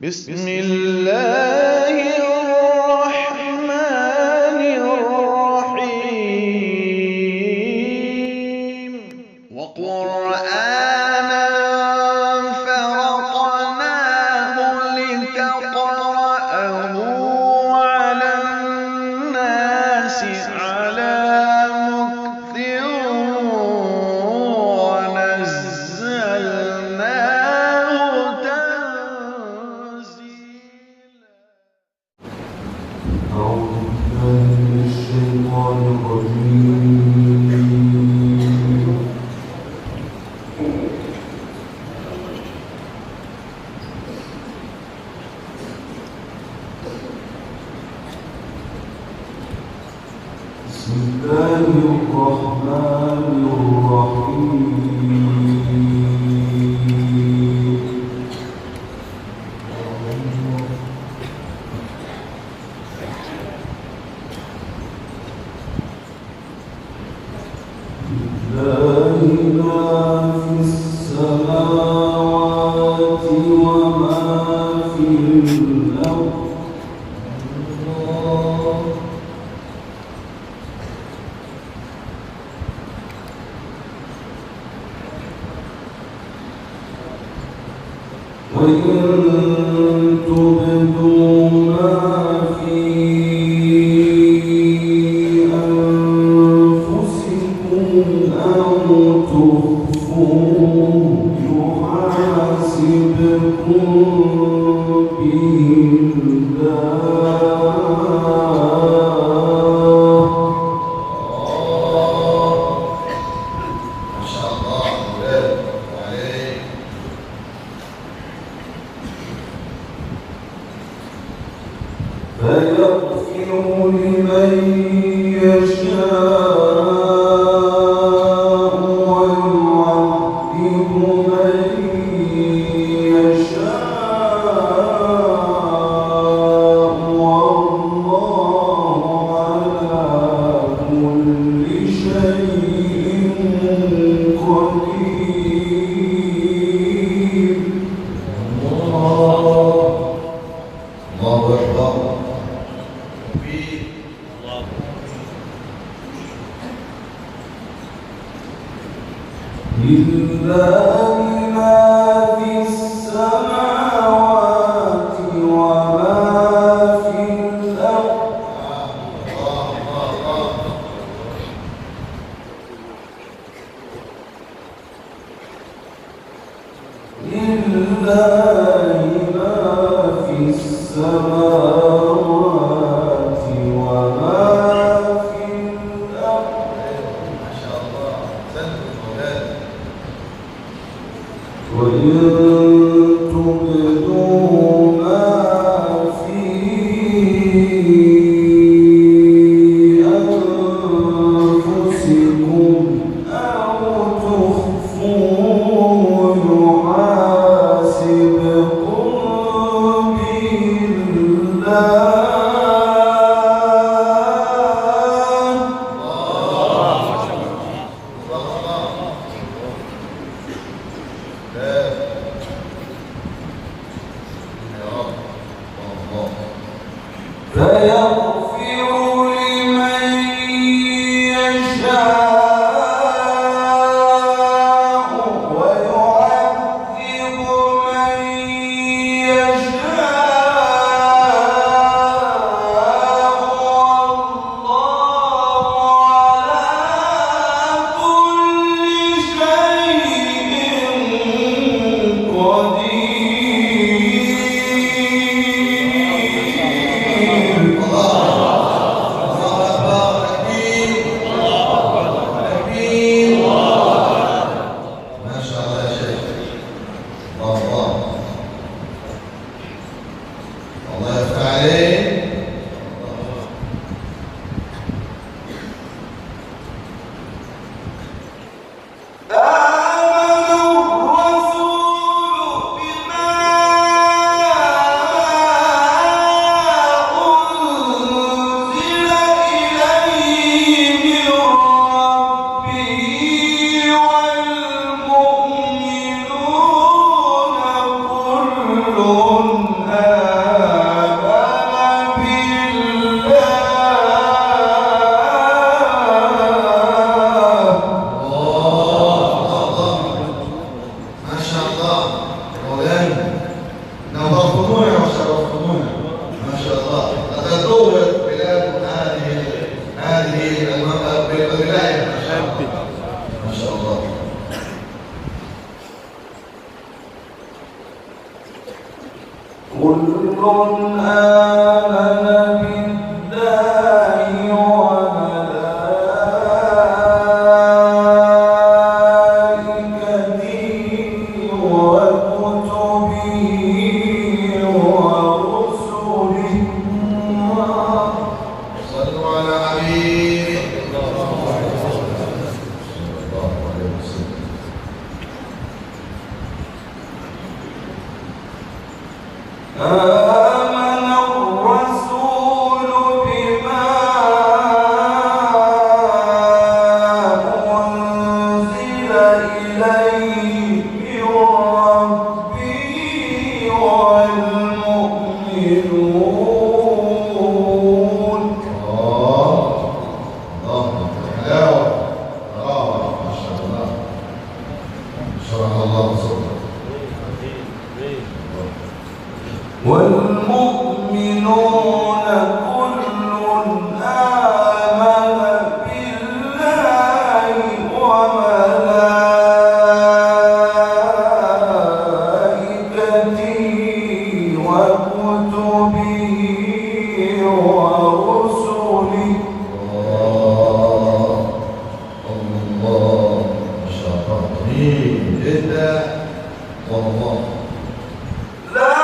بسم الله الرحمن الرحيم وقرآنا فرقناه لتقرأه على الناس على مكث ونزلناه تنزيلا. أعوذ بالله من الشيطان الرجيم. بسم الله الرحمن الرحيم. لله ما في السماوات وما في الأرض. وإن تبدوا ما في أنفسكم أو تخفوه يحاسبكم به الله. ما شاء الله عليك. فيغفر لمن يشاء ويعذب من يشاء والله على كل شيء قدير. الله أكبر. لله ما في السماوات وما في الأرض. لله ما في السماوات وما في الأرض. ما شاء الله. وإن تبدوا ما في أنفسكم أو تخفوه يحاسبكم به الله. فيغفر لمن يشاء ويعذب من يشاء والله على كل شيء قدير. كل آمن بالله وملائكته وكتبه ورسله. صلوا على حبيبه صلى الله عليه وسلم. آمن الرسول بما أنزل إليه من ربه والمؤمنون. الله حلاوة ما شاء الله. شرح الله صدرك. والمؤمنون كل آمن بالله وملائكته وكتبه ورسله. الله ما شاء الله طيب جدا والله. لا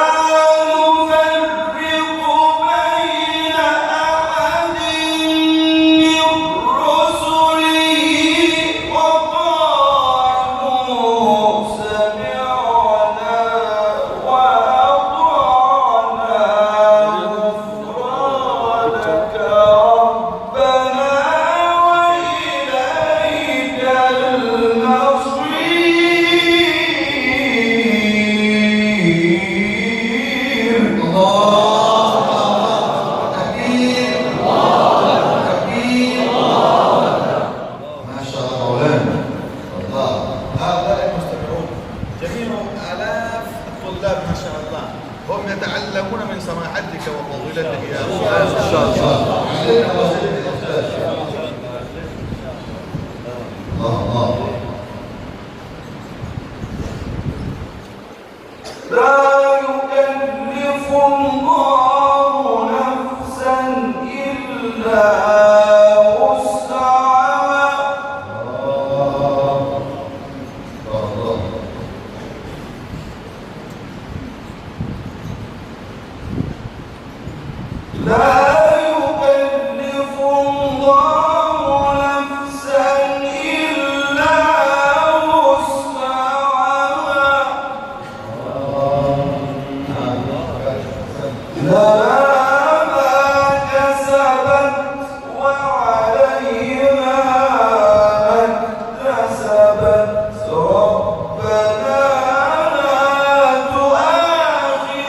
نفرق بين أحد من رسله وقالوا سمعنا وأطعنا غفرانك ربنا وإليك المصير. الله كبير كبير ما شاء الله مولانا. الله هؤلاء المستمعون جميعهم آلاف الطلاب ما شاء الله هم يتعلمون من سماحتك وفضيلتك يا أستاذ. ما شاء الله علينا وسيلة الأستاذ. الله لا يكلف الله نفسا إلا وسعها. الله لا يكلف الله نفسا إلا وسعها. لها ما كسبت وعليها ما اكتسبت. ربنا لا تؤاخذنا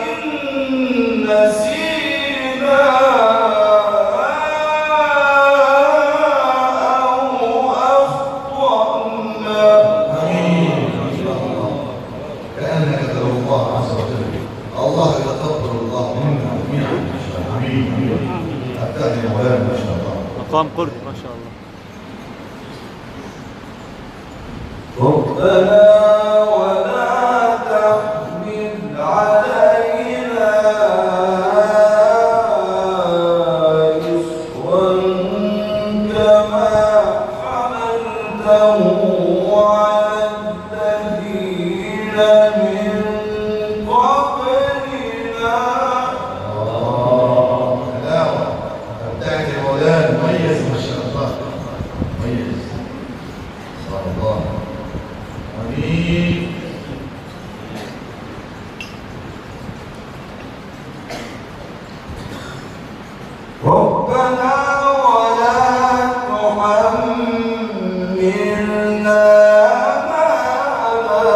إن نسينا أو أخطأنا. كأنك تدعو الله عز وجل. الله يتقبل الله منا جميعا ما شاء الله. امين امين. ابتدأ يا مولانا ما شاء الله. مقام قرب ما شاء الله. ربنا ولا تحمل علينا إصرا كما حملته على الذين من قبلنا. حلاوة. ابتعد يا مولانا مميز ما شاء الله مميز. الله امين. ربنا ولا تحملنا ما لا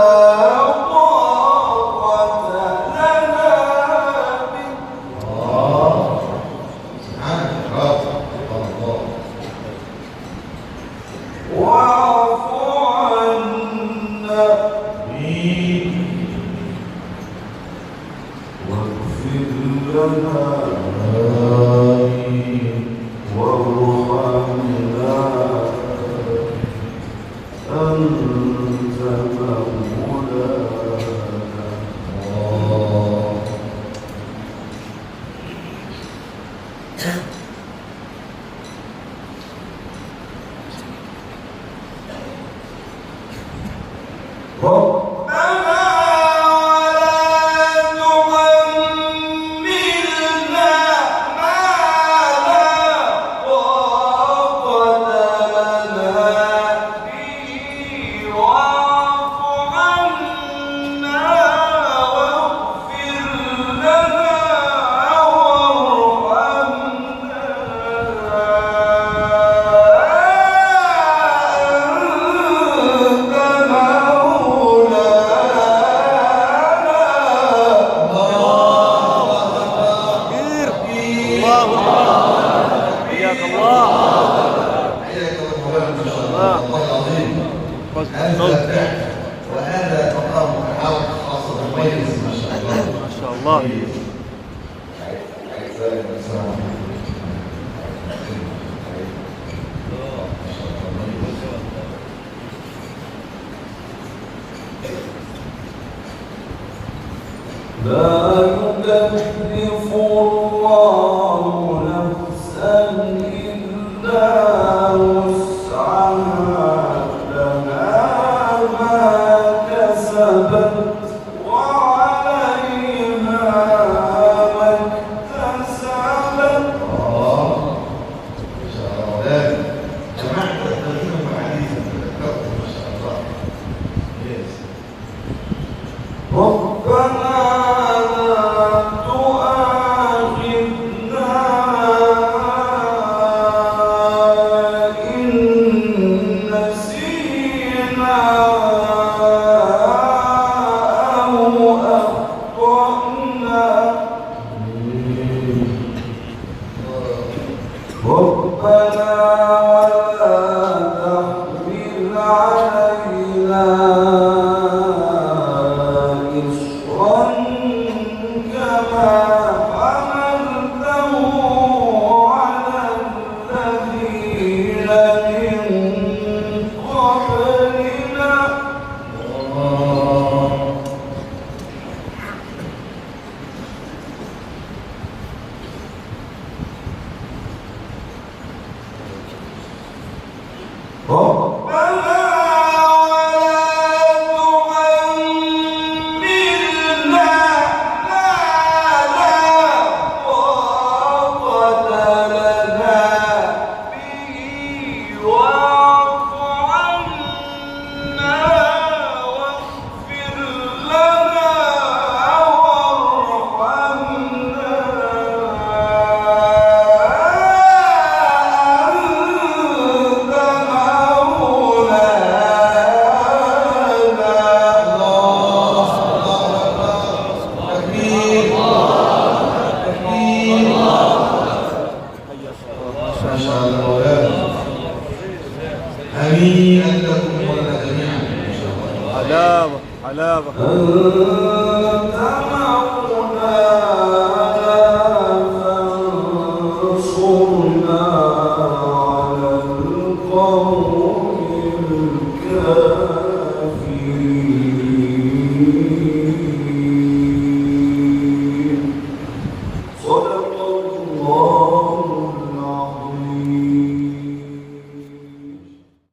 طاقة لنا به. سبحانك رب الله. واعف عنا وهذا مقام محاور خاصة مميز ما شاء الله. ما شاء الله. لا يكلف الله نفسا إلا وسعها لها ما كسبت وعليها ما اكتسبت. ما شاء الله. جماعة تقديم حديثا ما شاء الله. ربنا حلاوة أنت مولانا فانصرنا على القوم الكافرين.